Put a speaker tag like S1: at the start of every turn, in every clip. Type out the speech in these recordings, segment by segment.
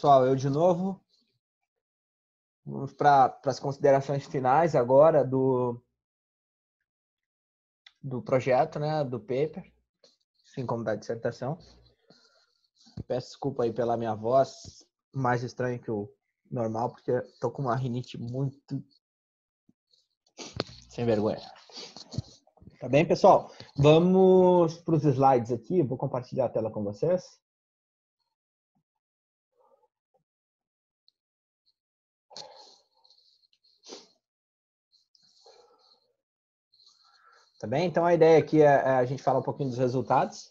S1: pessoal, eu de novo. Vamos para as considerações finais agora do projeto, né, do paper, assim como da dissertação. Peço desculpa aí pela minha voz, mais estranha que o normal, porque estou com uma rinite muito sem vergonha. Tá bem, pessoal? Vamos para os slides aqui, vou compartilhar a tela com vocês. Tá bem? Então a ideia aqui é a gente falar um pouquinho dos resultados.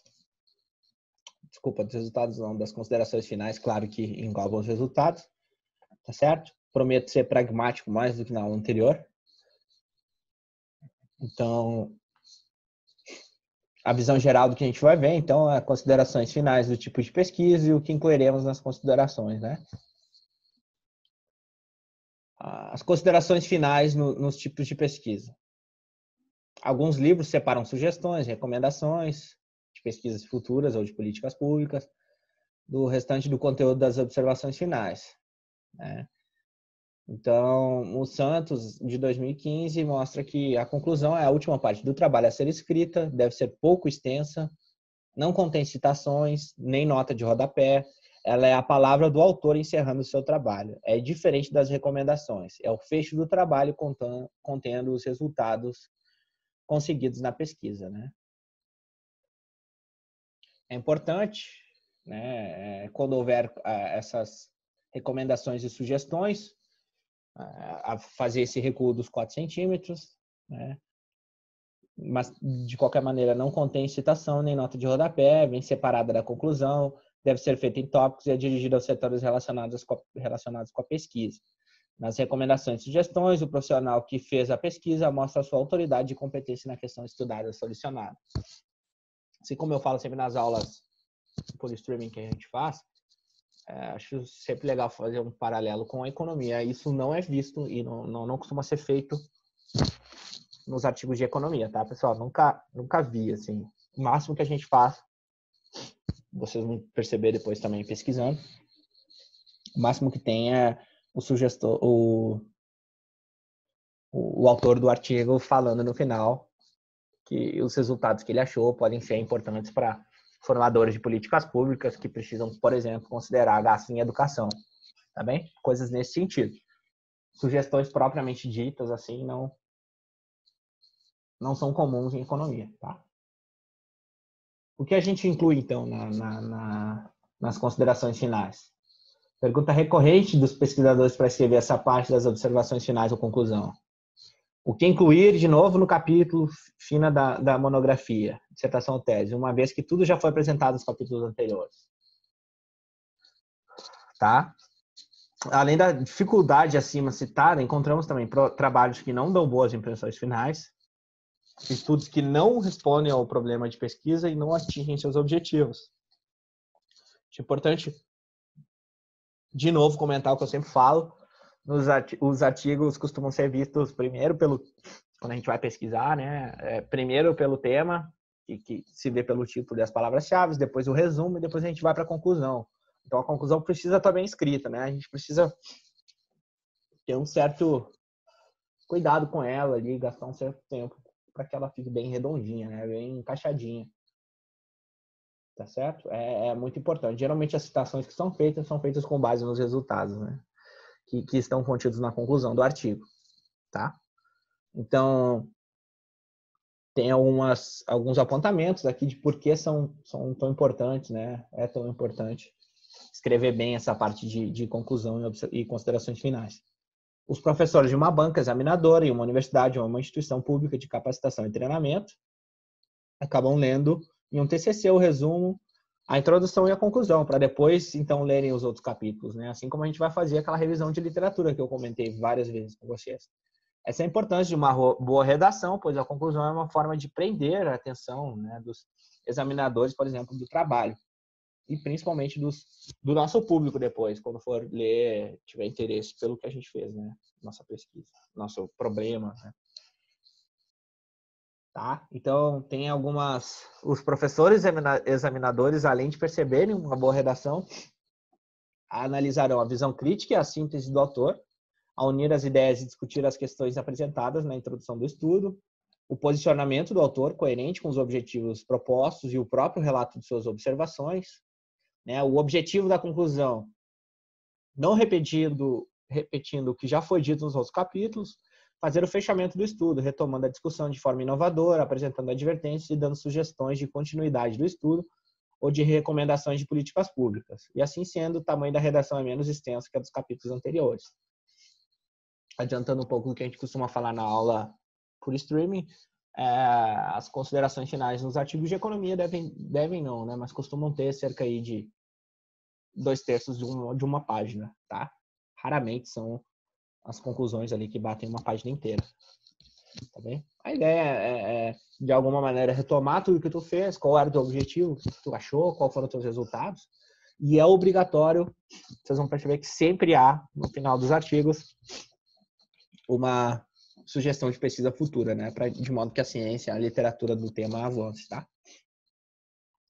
S1: Desculpa, dos resultados não, das considerações finais, claro que englobam os resultados. Tá certo? Prometo ser pragmático mais do que na aula anterior. Então, a visão geral do que a gente vai ver, então, é considerações finais do tipo de pesquisa e o que incluiremos nas considerações, né? As considerações finais nos tipos de pesquisa. Alguns livros separam sugestões, recomendações de pesquisas futuras ou de políticas públicas do restante do conteúdo das observações finais, né? Então, o Santos, de 2015, mostra que a conclusão é a última parte do trabalho a ser escrita, deve ser pouco extensa, não contém citações, nem nota de rodapé, ela é a palavra do autor encerrando o seu trabalho. É diferente das recomendações, é o fecho do trabalho contendo os resultados conseguidos na pesquisa, né? É importante, né, quando houver essas recomendações e sugestões, a fazer esse recuo dos 4 centímetros, né? Mas, de qualquer maneira, não contém citação nem nota de rodapé, vem separada da conclusão, deve ser feita em tópicos e é dirigida aos setores relacionados com a pesquisa. Nas recomendações e sugestões, o profissional que fez a pesquisa mostra a sua autoridade e competência na questão estudada e solucionada. Assim como eu falo sempre nas aulas por streaming que a gente faz, acho sempre legal fazer um paralelo com a economia. Isso não é visto e não costuma ser feito nos artigos de economia, tá, pessoal? Nunca vi, assim. O máximo que a gente faz, vocês vão perceber depois também pesquisando, o máximo que tem é o autor do artigo falando no final que os resultados que ele achou podem ser importantes para formadores de políticas públicas que precisam, por exemplo, considerar gasto em educação, tá bem? Coisas nesse sentido. Sugestões propriamente ditas, assim, não são comuns em economia, tá? O que a gente inclui, então, nas considerações finais? Pergunta recorrente dos pesquisadores para escrever essa parte das observações finais ou conclusão. O que incluir, de novo, no capítulo fina da monografia, dissertação ou tese, uma vez que tudo já foi apresentado nos capítulos anteriores. Tá? Além da dificuldade acima citada, encontramos também trabalhos que não dão boas impressões finais, estudos que não respondem ao problema de pesquisa e não atingem seus objetivos. É importante, de novo, comentar o que eu sempre falo. Os artigos costumam ser vistos primeiro quando a gente vai pesquisar, né? Primeiro pelo tema, que se vê pelo título das palavras-chave, depois o resumo e depois a gente vai para a conclusão. Então a conclusão precisa estar bem escrita, né? A gente precisa ter um certo cuidado com ela ali, gastar um certo tempo para que ela fique bem redondinha, né? Bem encaixadinha. Tá certo? É muito importante. Geralmente as citações que são feitas com base nos resultados, né? Que estão contidos na conclusão do artigo, tá? Então, tem alguns apontamentos aqui de por que são tão importantes, né? É tão importante escrever bem essa parte de conclusão e considerações finais. Os professores de uma banca examinadora em uma universidade ou uma instituição pública de capacitação e treinamento acabam lendo em um TCC o resumo, a introdução e a conclusão, para depois, então, lerem os outros capítulos, né? Assim como a gente vai fazer aquela revisão de literatura que eu comentei várias vezes com vocês. Essa é a importância de uma boa redação, pois a conclusão é uma forma de prender a atenção, né, dos examinadores, por exemplo, do trabalho. E principalmente do nosso público depois, quando for ler, tiver interesse pelo que a gente fez, né? Nossa pesquisa, nosso problema, né? Tá? Então, tem os professores examinadores, além de perceberem uma boa redação, analisarão a visão crítica e a síntese do autor, a unir as ideias e discutir as questões apresentadas na introdução do estudo, o posicionamento do autor coerente com os objetivos propostos e o próprio relato de suas observações, né? O objetivo da conclusão, não repetindo o que já foi dito nos outros capítulos, fazer o fechamento do estudo, retomando a discussão de forma inovadora, apresentando advertências e dando sugestões de continuidade do estudo ou de recomendações de políticas públicas. E assim sendo, o tamanho da redação é menos extenso que a dos capítulos anteriores. Adiantando um pouco do que a gente costuma falar na aula por streaming, as considerações finais nos artigos de economia devem não, né, mas costumam ter cerca aí de 2/3 de uma página, tá? Raramente são as conclusões ali que batem uma página inteira, tá bem? A ideia é de alguma maneira, retomar tudo que tu fez, qual era o teu objetivo, o que tu achou, qual foram os teus resultados, e é obrigatório, vocês vão perceber que sempre há, no final dos artigos, uma sugestão de pesquisa futura, né? De modo que a ciência, a literatura do tema avance, tá?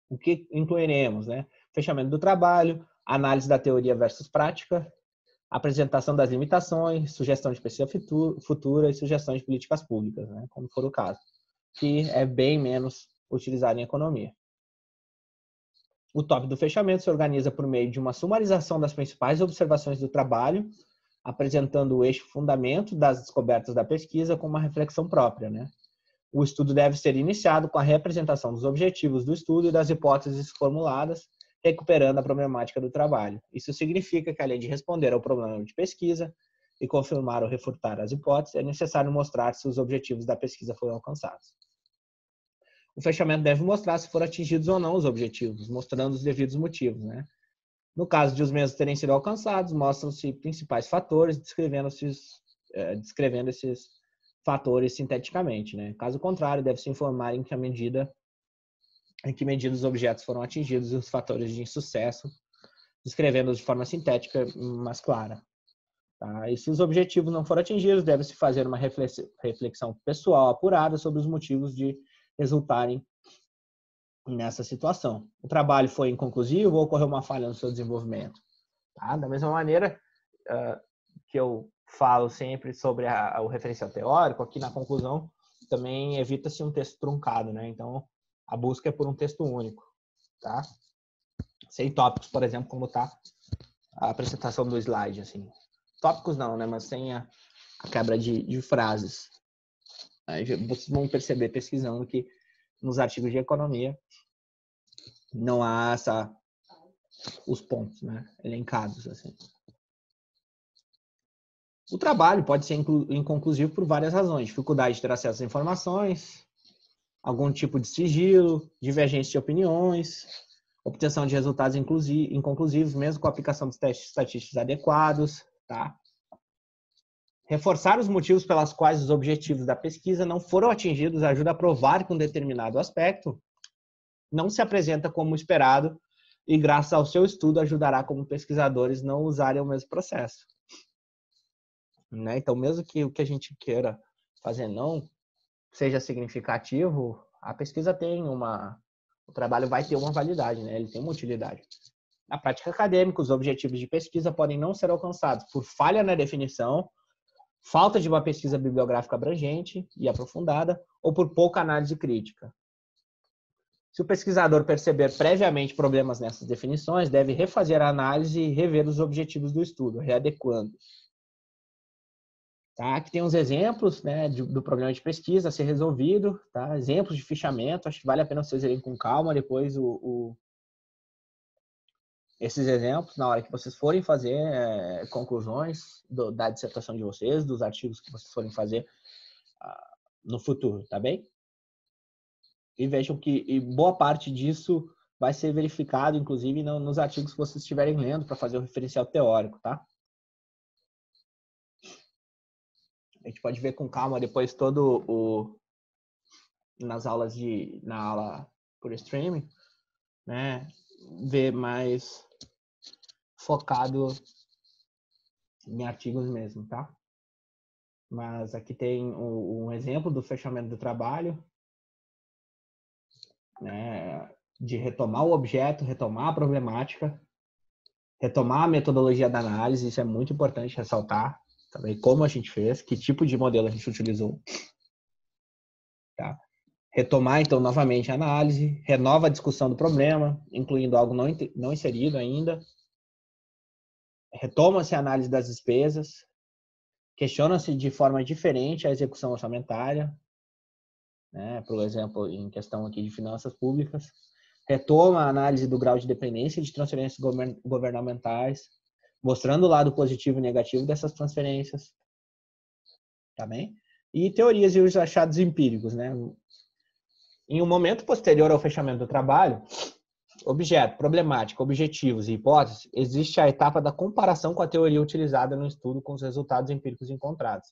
S1: O que incluiremos, né? Fechamento do trabalho, análise da teoria versus prática, apresentação das limitações, sugestão de pesquisa futura e sugestões de políticas públicas, né? Como for o caso, que é bem menos utilizado em economia. O tópico do fechamento se organiza por meio de uma sumarização das principais observações do trabalho, apresentando o eixo fundamento das descobertas da pesquisa com uma reflexão própria, né? O estudo deve ser iniciado com a representação dos objetivos do estudo e das hipóteses formuladas, recuperando a problemática do trabalho. Isso significa que, além de responder ao problema de pesquisa e confirmar ou refutar as hipóteses, é necessário mostrar se os objetivos da pesquisa foram alcançados. O fechamento deve mostrar se foram atingidos ou não os objetivos, mostrando os devidos motivos, né? No caso de os mesmos terem sido alcançados, mostram-se principais fatores, descrevendo esses fatores sinteticamente, né? Caso contrário, deve-se informar em que medida os objetos foram atingidos e os fatores de insucesso, descrevendo-os de forma sintética, mas clara. Tá? E se os objetivos não forem atingidos, deve-se fazer uma reflexão pessoal apurada sobre os motivos de resultarem nessa situação. O trabalho foi inconclusivo ou ocorreu uma falha no seu desenvolvimento? Tá? Da mesma maneira que eu falo sempre sobre o referencial teórico, aqui na conclusão também evita-se um texto truncado, né? Então, a busca é por um texto único, tá? Sem tópicos, por exemplo, como está a apresentação do slide, assim. Tópicos não, né? Mas sem a quebra de frases. Aí vocês vão perceber pesquisando que nos artigos de economia não há os pontos, né, elencados, assim. O trabalho pode ser inconclusivo por várias razões. Dificuldade de ter acesso às informações, algum tipo de sigilo, divergência de opiniões, obtenção de resultados inconclusivos, mesmo com a aplicação dos testes estatísticos adequados, tá? Reforçar os motivos pelos quais os objetivos da pesquisa não foram atingidos ajuda a provar que um determinado aspecto não se apresenta como esperado e, graças ao seu estudo, ajudará como pesquisadores não usarem o mesmo processo. Né? Então, mesmo que o que a gente queira fazer não seja significativo, a pesquisa o trabalho vai ter uma validade, né? Ele tem uma utilidade. Na prática acadêmica, os objetivos de pesquisa podem não ser alcançados por falha na definição, falta de uma pesquisa bibliográfica abrangente e aprofundada, ou por pouca análise crítica. Se o pesquisador perceber previamente problemas nessas definições, deve refazer a análise e rever os objetivos do estudo, readequando. Tá? Aqui tem uns exemplos, né, do problema de pesquisa a ser resolvido, tá? Exemplos de fichamento, acho que vale a pena vocês irem com calma depois esses exemplos, na hora que vocês forem fazer conclusões da dissertação de vocês, dos artigos que vocês forem fazer no futuro, tá bem? E vejam que boa parte disso vai ser verificado, inclusive, nos artigos que vocês estiverem lendo para fazer o referencial teórico, tá? A gente pode ver com calma depois na aula por streaming, né? Ver mais focado em artigos mesmo, tá? Mas aqui tem um exemplo do fechamento do trabalho, né? De retomar o objeto, retomar a problemática, Retomar a metodologia da análise, isso é muito importante ressaltar, saber como a gente fez, que tipo de modelo a gente utilizou. Tá? Retomar, então, novamente a análise, renova a discussão do problema, incluindo algo não inserido ainda. Retoma-se a análise das despesas, questiona-se de forma diferente a execução orçamentária, né, por exemplo, em questão aqui de finanças públicas. Retoma a análise do grau de dependência de transferências governamentais, mostrando o lado positivo e negativo dessas transferências. Tá bem? E teorias e os achados empíricos, né? Em um momento posterior ao fechamento do trabalho, objeto, problemática, objetivos e hipóteses, existe a etapa da comparação com a teoria utilizada no estudo com os resultados empíricos encontrados.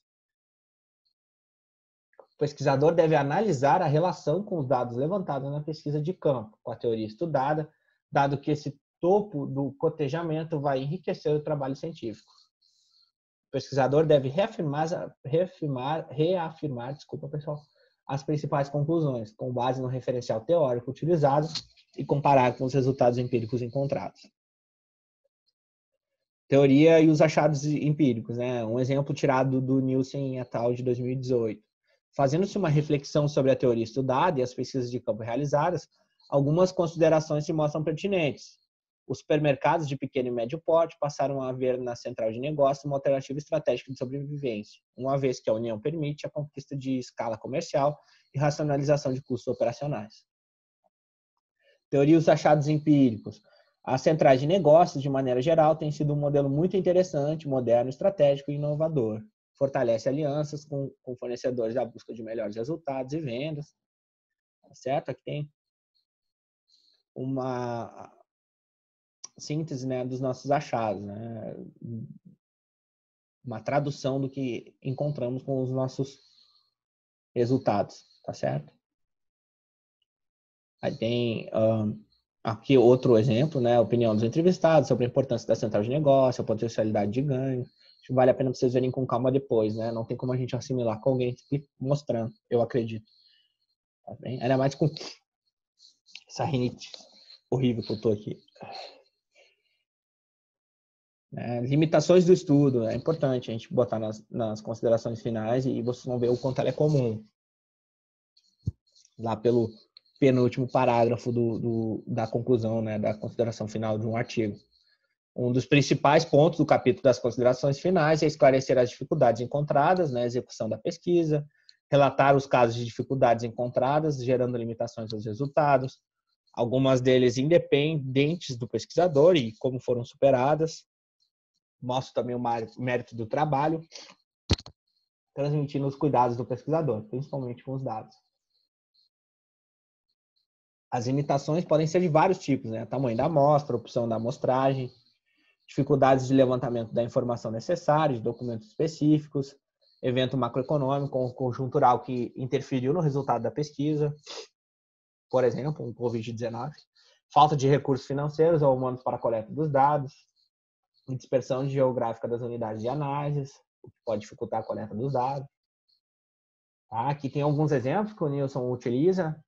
S1: O pesquisador deve analisar a relação com os dados levantados na pesquisa de campo, com a teoria estudada, dado que esse topo do cotejamento vai enriquecer o trabalho científico. O pesquisador deve reafirmar, as principais conclusões, com base no referencial teórico utilizado e comparar com os resultados empíricos encontrados. Teoria e os achados empíricos, né? Um exemplo tirado do Nielsen et al. De 2018. Fazendo-se uma reflexão sobre a teoria estudada e as pesquisas de campo realizadas, algumas considerações se mostram pertinentes. Os supermercados de pequeno e médio porte passaram a ver na central de negócio uma alternativa estratégica de sobrevivência, uma vez que a união permite a conquista de escala comercial e racionalização de custos operacionais. Teoria e os achados empíricos. As centrais de negócios, de maneira geral, têm sido um modelo muito interessante, moderno, estratégico e inovador. Fortalece alianças com fornecedores à busca de melhores resultados e vendas. Tá certo? Aqui tem uma síntese, né, dos nossos achados, né? Uma tradução do que encontramos com os nossos resultados, tá certo? Aí tem aqui outro exemplo, né? A opinião dos entrevistados sobre a importância da central de negócio, a potencialidade de ganho. Acho que vale a pena vocês verem com calma depois, né? Não tem como a gente assimilar com alguém mostrando, eu acredito. Tá bem? Ainda mais com essa rinite horrível que eu tô aqui. Limitações do estudo. É importante a gente botar nas considerações finais e vocês vão ver o quanto ela é comum. Lá pelo penúltimo parágrafo da conclusão, né, da consideração final de um artigo. Um dos principais pontos do capítulo das considerações finais é esclarecer as dificuldades encontradas na execução da pesquisa, relatar os casos de dificuldades encontradas, gerando limitações aos resultados, algumas deles independentes do pesquisador e como foram superadas. Mostra também o mérito do trabalho, transmitindo os cuidados do pesquisador, principalmente com os dados. As limitações podem ser de vários tipos, né? Tamanho da amostra, opção da amostragem, dificuldades de levantamento da informação necessária, de documentos específicos, evento macroeconômico ou conjuntural que interferiu no resultado da pesquisa, por exemplo, um Covid-19, falta de recursos financeiros ou humanos para a coleta dos dados, dispersão geográfica das unidades de análise, o que pode dificultar a coleta dos dados. Tá? Aqui tem alguns exemplos que o Nielsen utiliza,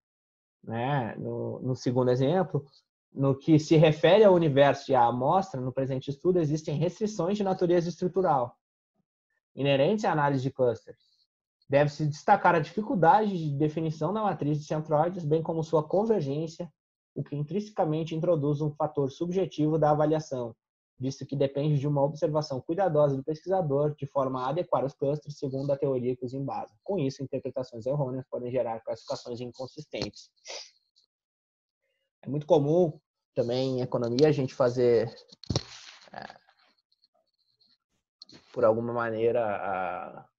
S1: né? No segundo exemplo, no que se refere ao universo e à amostra, no presente estudo, existem restrições de natureza estrutural inerentes à análise de clusters. Deve-se destacar a dificuldade de definição da matriz de centroides, bem como sua convergência, o que intrinsecamente introduz um fator subjetivo da avaliação, visto que depende de uma observação cuidadosa do pesquisador, de forma a adequar os clusters segundo a teoria que os embasa. Com isso, interpretações errôneas podem gerar classificações inconsistentes. É muito comum também em economia a gente fazer, por alguma maneira,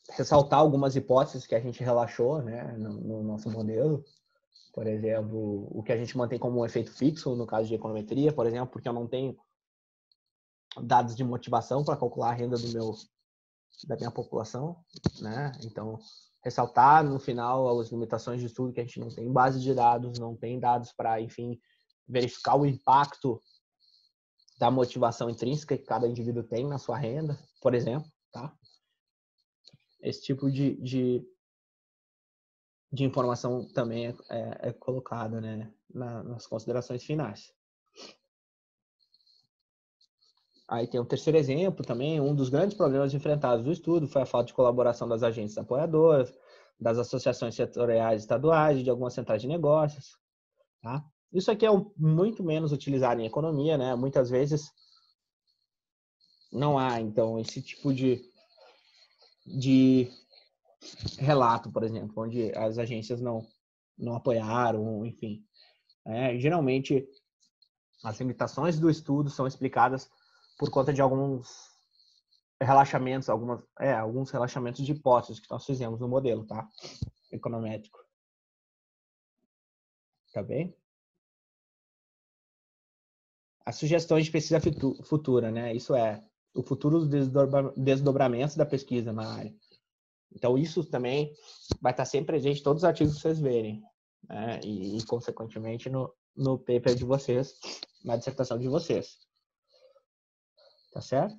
S1: ressaltar algumas hipóteses que a gente relaxou, né, no nosso modelo. Por exemplo, o que a gente mantém como um efeito fixo no caso de econometria, por exemplo, porque eu não tenho dados de motivação para calcular a renda da minha população, né? Então, ressaltar no final as limitações de estudo, que a gente não tem base de dados, não tem dados para, enfim, verificar o impacto da motivação intrínseca que cada indivíduo tem na sua renda, por exemplo, tá? Esse tipo de informação também é colocada, né, nas considerações finais. Aí tem um terceiro exemplo também, um dos grandes problemas enfrentados no estudo foi a falta de colaboração das agências apoiadoras, das associações setoriais estaduais e de algumas centrais de negócios. Tá? Isso aqui é muito menos utilizado em economia, né? Muitas vezes não há, então, esse tipo de relato, por exemplo, onde as agências não apoiaram, enfim. Geralmente, as limitações do estudo são explicadas por conta de alguns relaxamentos, alguns relaxamentos de hipóteses que nós fizemos no modelo, tá? Econométrico. Tá bem? As sugestões de pesquisa futura, né? Isso é o futuro desdobramentos da pesquisa na área. Então, isso também vai estar sempre presente em todos os artigos que vocês verem, né? E consequentemente, no paper de vocês, na dissertação de vocês. Tá certo?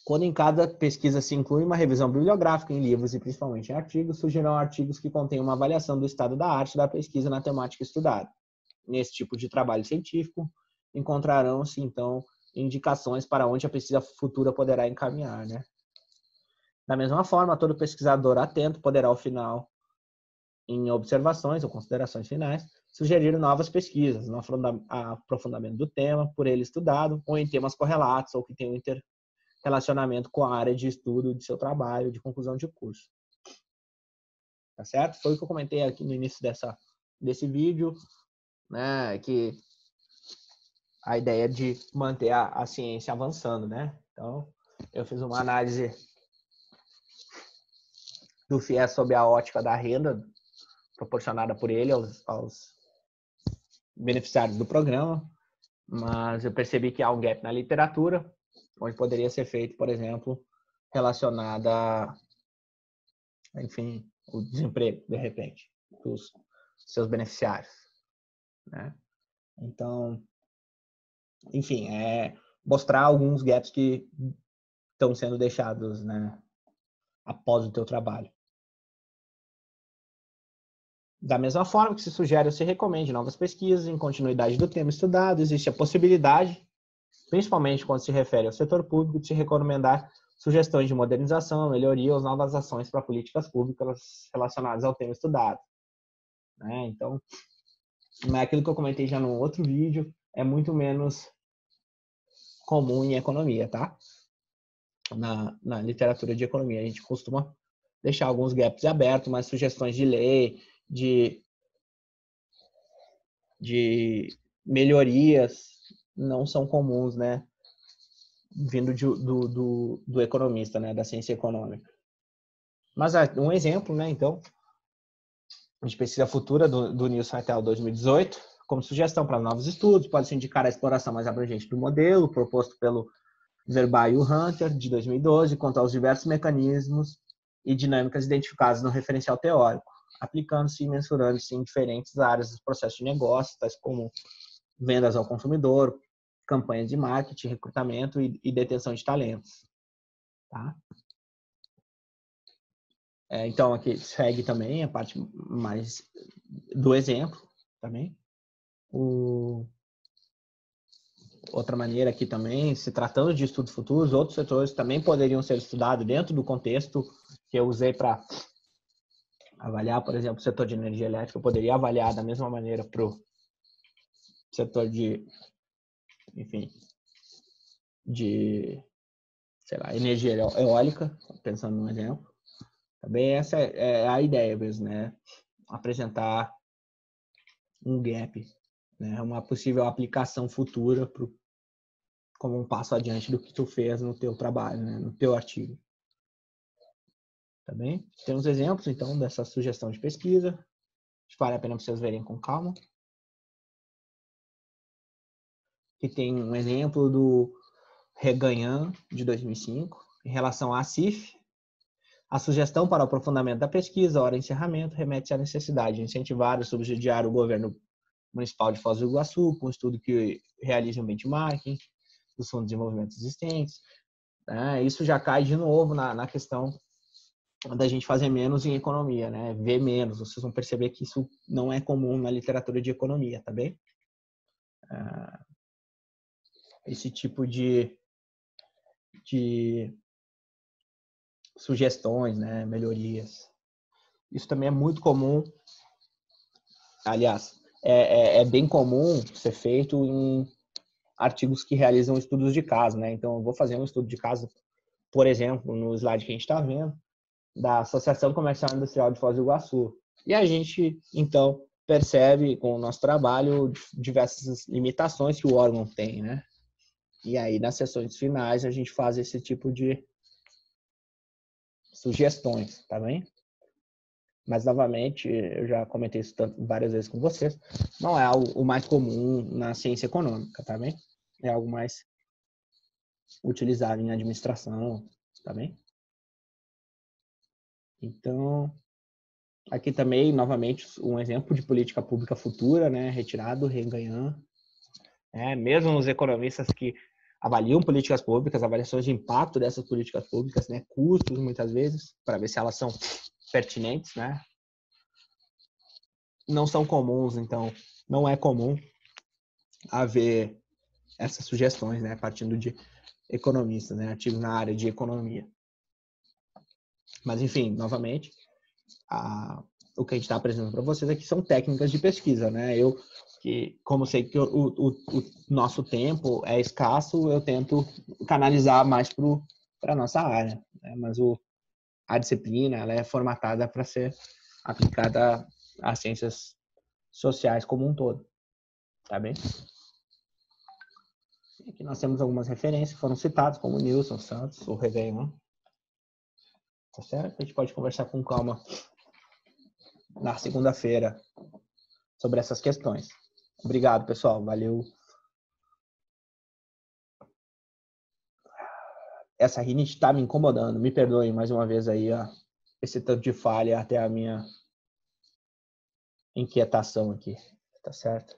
S1: Quando em cada pesquisa se inclui uma revisão bibliográfica em livros e principalmente em artigos, surgirão artigos que contêm uma avaliação do estado da arte da pesquisa na temática estudada. Nesse tipo de trabalho científico, encontrarão-se, então, indicações para onde a pesquisa futura poderá encaminhar, né? Da mesma forma, todo pesquisador atento poderá, ao final, em observações ou considerações finais, sugerir novas pesquisas no aprofundamento do tema por ele estudado ou em temas correlatos ou que tenham relacionamento com a área de estudo de seu trabalho, de conclusão de curso. Tá certo? Foi o que eu comentei aqui no início desse vídeo, né, que a ideia de manter a ciência avançando, né? Então, eu fiz uma análise do FIES sob a ótica da renda proporcionada por ele aos beneficiários do programa, mas eu percebi que há um gap na literatura, onde poderia ser feito, por exemplo, relacionada, enfim, o desemprego, de repente, dos seus beneficiários, né? Então, enfim, mostrar alguns gaps que estão sendo deixados, né, após o teu trabalho. Da mesma forma que se sugere ou se recomende novas pesquisas em continuidade do tema estudado, existe a possibilidade, principalmente quando se refere ao setor público, de se recomendar sugestões de modernização, melhoria ou novas ações para políticas públicas relacionadas ao tema estudado. Então, aquilo que eu comentei já no outro vídeo, é muito menos comum em economia, tá? Na literatura de economia, a gente costuma deixar alguns gaps abertos, mas sugestões de lei, de melhorias não são comuns, né? Vindo do economista, né? Da ciência econômica. Mas um exemplo, né? Então, de pesquisa futura do Nilson Raitel 2018, como sugestão para novos estudos, pode-se indicar a exploração mais abrangente do modelo proposto pelo Verbay e Hunter, de 2012, quanto aos diversos mecanismos e dinâmicas identificadas no referencial teórico, aplicando-se e mensurando-se em diferentes áreas dos processos de negócio, tais como vendas ao consumidor, campanhas de marketing, recrutamento e detenção de talentos. Tá? Então, aqui segue também a parte mais do exemplo também. Outra maneira aqui também, se tratando de estudos futuros, outros setores também poderiam ser estudados dentro do contexto que eu usei para avaliar, por exemplo, o setor de energia elétrica. Eu poderia avaliar da mesma maneira para o setor enfim, sei lá, energia eólica, pensando num exemplo. Também essa é a ideia mesmo, né? Apresentar um gap, né? Uma possível aplicação futura como um passo adiante do que tu fez no teu trabalho, né? No teu artigo. Tá bem? Tem uns exemplos, então, dessa sugestão de pesquisa. Vale a pena vocês verem com calma. Aqui tem um exemplo do Reganhan, de 2005, em relação à CIF. A sugestão para o aprofundamento da pesquisa, hora encerramento, remete à necessidade de incentivar e subsidiar o governo municipal de Foz do Iguaçu, com um estudo que realize um benchmarking dos fundos de desenvolvimento existentes. Isso já cai de novo na questão da gente fazer menos em economia, né? Ver menos. Vocês vão perceber que isso não é comum na literatura de economia, tá bem? Esse tipo de de sugestões, né, melhorias. Isso também é muito comum. Aliás, é bem comum ser feito em artigos que realizam estudos de caso, né? Então, eu vou fazer um estudo de caso, por exemplo, no slide que a gente está vendo, da Associação Comercial e Industrial de Foz do Iguaçu. E a gente, então, percebe com o nosso trabalho diversas limitações que o órgão tem, né? E aí, nas sessões finais, a gente faz esse tipo de sugestões, tá bem? Mas, novamente, eu já comentei isso várias vezes com vocês, não é o mais comum na ciência econômica, tá bem? É algo mais utilizado em administração, tá bem? Então, aqui também, novamente, um exemplo de política pública futura, né? Retirado, reganhando. Mesmo os economistas que avaliam políticas públicas, avaliações de impacto dessas políticas públicas, né? Custos, muitas vezes, para ver se elas são pertinentes, né? Não são comuns, então, não é comum haver essas sugestões, né? Partindo de economistas, né? Ativos na área de economia. Mas, enfim, novamente, o que a gente está apresentando para vocês aqui são técnicas de pesquisa, né? Como sei que o nosso tempo é escasso, eu tento canalizar mais para a nossa área, né? Mas a disciplina ela é formatada para ser aplicada às ciências sociais como um todo, tá bem? Aqui nós temos algumas referências que foram citadas, como o Nilson Santos, o Réveillon, tá certo? A gente pode conversar com calma na segunda-feira sobre essas questões. Obrigado, pessoal. Valeu. Essa rinite está me incomodando. Me perdoem mais uma vez aí, ó, esse tanto de falha até a minha inquietação aqui. Tá certo?